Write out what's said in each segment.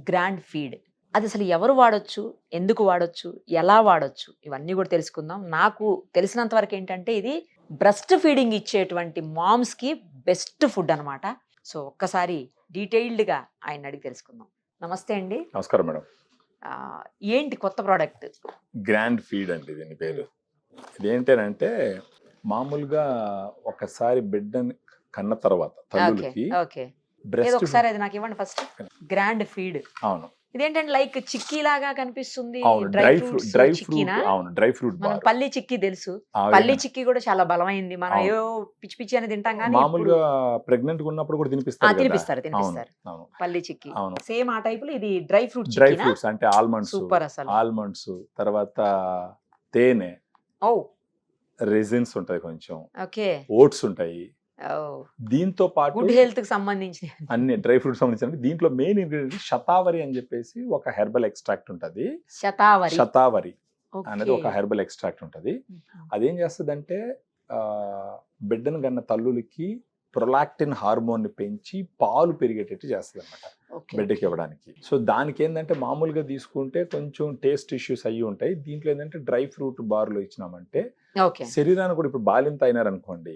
Grand feed. అది అసలు ఎవరు వాడొచ్చు? ఎందుకు వాడొచ్చు? ఎలా వాడొచ్చు? ఇవన్నీ కూడా తెలుసుకుందాం. నాకు తెలిసినంత వరకు ఏంటంటే ఇది బ్రెస్ట్ ఫీడింగ్ ఇచ్చేటువంటి మామ్స్‌కి బెస్ట్ ఫుడ్ అన్నమాట. సో ఒక్కసారి డీటెయిల్డ్‌గా ఆయన్ని అడిగి తెలుసుకుందాం. నమస్తే అండి. నమస్కారం మేడం. ఏంటి కొత్త ప్రోడక్ట్? గ్రాండ్ ఫీడ్ అండి దీని పేరు. ఇదేంటంటే మామూలుగా ఒకసారి బిడ్డని కన్న తర్వాత ఓకే. తల్లులకి ఓకే. ఏదో బ్రెస్ట్ ఒకసారి అది నాకు ఇవ్వండి ఫస్ట్. Grand feed. అవును ఇదేంటంటే లైక్ చిక్కీ లాగా కనిపిస్తుంది. అవును డ్రై డ్రై ఫ్రూట్స్ ఫ్రూట్ చిక్కీనా? అవును డ్రై ఫ్రూట్ మనం బార్ పల్లి చిక్కీ తెలుసు. ఆ పల్లి విధంగా. చిక్కీ కూడా చాలా బలమైంది. మనం అవును. ఏవో పిచ్చి పిచ్చి అని తింటాం కానీ మామూలుగా ప్రెగ్నెంట్ గా ఉన్నప్పుడు కూడా తినిపిస్తారు కదా. తినిపిస్తారు అవును తినిపిస్తారు అవును పల్లి చిక్కీ. అవును సేమ్ ఆ టైప్ లో ఇది డ్రై ఫ్రూట్ డ్రై చిక్కీనా? ఫ్రూట్స్ అంటే సూపర్ అసలు. ఆల్మండ్స్ తర్వాత తేనె ఓ రెజిన్స్ ఉంటాయి, కొంచెం ఓకే. ఓట్స్ ఉంటాయి. ఓ దీంతో పాటు గుడ్ హెల్త్ కి సంబంధించి. అన్ని డ్రై ఫ్రూట్స్ సంబంధించిన దీంట్లో మెయిన్ ఇంగ్రీడియంట్ శతావరి అని చెప్పేసి ఒక హెర్బల్ ఎక్స్ట్రాక్ట్ ఉంటది. శతావరి. శతావరి ఓకే. అనేది ఒక హెర్బల్ ఎక్స్ట్రాక్ట్ ఉంటది. అదేం చేస్తుందంటే బిడ్డను కన్న తల్లులకి ప్రొలాక్టిన్ హార్మోన్ ని పెంచి పాలు పెరిగేటట్టు చేస్తుంది అనమాట ఓకే. బిడ్డకి ఇవ్వడానికి. సో దానికి ఏంటంటే మామూలుగా తీసుకుంటే కొంచెం టేస్ట్ ఇష్యూస్ అయ్యి ఉంటాయి. దీంట్లో ఏంటంటే డ్రై ఫ్రూట్ బార్లు ఇచ్చినామంటే ఓకే. శరీరానికి కూడా ఇప్పుడు బాల్యం అయినారనుకోండి,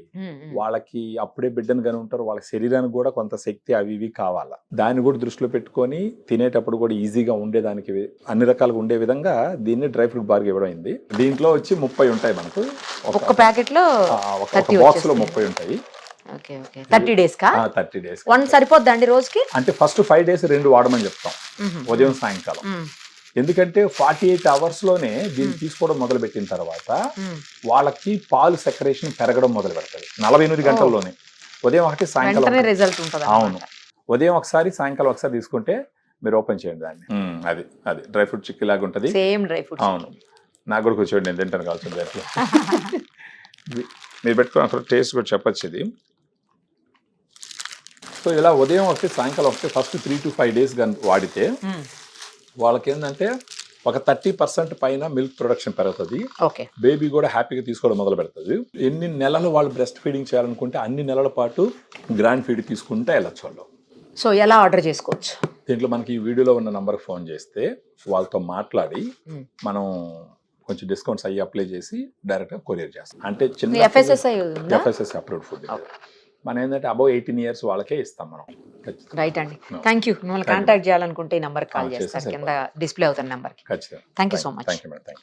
వాళ్ళకి అప్పుడే బిడ్డను కని ఉంటారు, వాళ్ళ శరీరానికి కూడా కొంత శక్తి అవి ఇవి కావాలా. దాన్ని కూడా దృష్టిలో పెట్టుకొని తినేటప్పుడు కూడా ఈజీగా ఉండేదానికి అన్ని రకాలుగా ఉండే విధంగా దీన్ని డ్రై ఫ్రూట్ బార్గా ఇవ్వడం అయింది. దీంట్లో వచ్చి 30 ఉంటాయి మనకు. ఒక ప్యాకెట్ లో ఒక బాక్స్ లో 30 ఉంటాయి. Okay okay. 30 డేస్ కా? 30 డేస్. వన్ సరిపోద్దా అండి రోజుకి? అంటే ఫస్ట్ 5 డేస్ 2 వాడమని చెప్తాం, ఉదయం సాయంకాలం. ఎందుకంటే 48 అవర్స్ లోనే దీన్ని తీసుకోవడం మొదలు పెట్టిన తర్వాత వాళ్ళకి పాలు సెక్రేషన్ పెరగడం మొదలు పెడతాయి 48 గంటల్లోనే. ఉదయం ఒకటి సాయంకాలం రిజల్ట్ ఉంటుంది. అవును, ఉదయం ఒకసారి సాయంకాలం ఒకసారి తీసుకుంటే మీరు ఓపెన్ చేయండి దాన్ని. అది అది డ్రై ఫ్రూట్ చిక్కీ లాగా ఉంటుంది. Same dry fruit. అవును, నాకు కూడా కూర్చోండి, నేను తింటాను కావాల్సింది దాంట్లో. మీరు పెట్టుకుని అక్కడ టేస్ట్ కూడా చెప్పచ్చు ఇది. సో ఇలా ఉదయం ఒకటి సాయంకాలం ఒకటి ఫస్ట్ 3 to 5 డేస్ వాడితే వాళ్ళకి ఏంటంటే ఒక 30% పైన మిల్క్ ప్రొడక్షన్ పెరుగుతుంది. ఓకే. బేబీ కూడా హ్యాపీగా తీసుకోవడం మొదలు పెడుతుంది. ఎన్ని నెలలు వాళ్ళు బ్రెస్ట్ ఫీడింగ్ చేయాలనుకుంటే అన్ని నెలల పాటు గ్రాండ్ ఫీడ్ తీసుకుంటే వెళ్ళచ్చు వాళ్ళు. సో ఎలా ఆర్డర్ చేసుకోవచ్చు? దీంట్లో మనకి ఈ వీడియోలో ఉన్న నంబర్కి ఫోన్ చేస్తే వాళ్ళతో మాట్లాడి మనం కొంచెం డిస్కౌంట్స్ అయ్యి అప్లై చేసి డైరెక్ట్ గా కొరియర్ చేస్తాం. అంటే చిన్న FSSAI అప్రూవ్డ్ ఫుడ్. మనం ఏంటంటే అబౌవ్ 18 years వాళ్ళకే ఇస్తాం మనం. రైట్ అండి. Thank you. మిమ్మల్ని కాంటాక్ట్ చేయాలనుకుంటే ఈ నెంబర్ కాల్ చేస్తారు, కింద డిస్ప్లే అవుతున్న నెంబర్కి. ఖచ్చితంగా. Thank you so much. Thank you madam.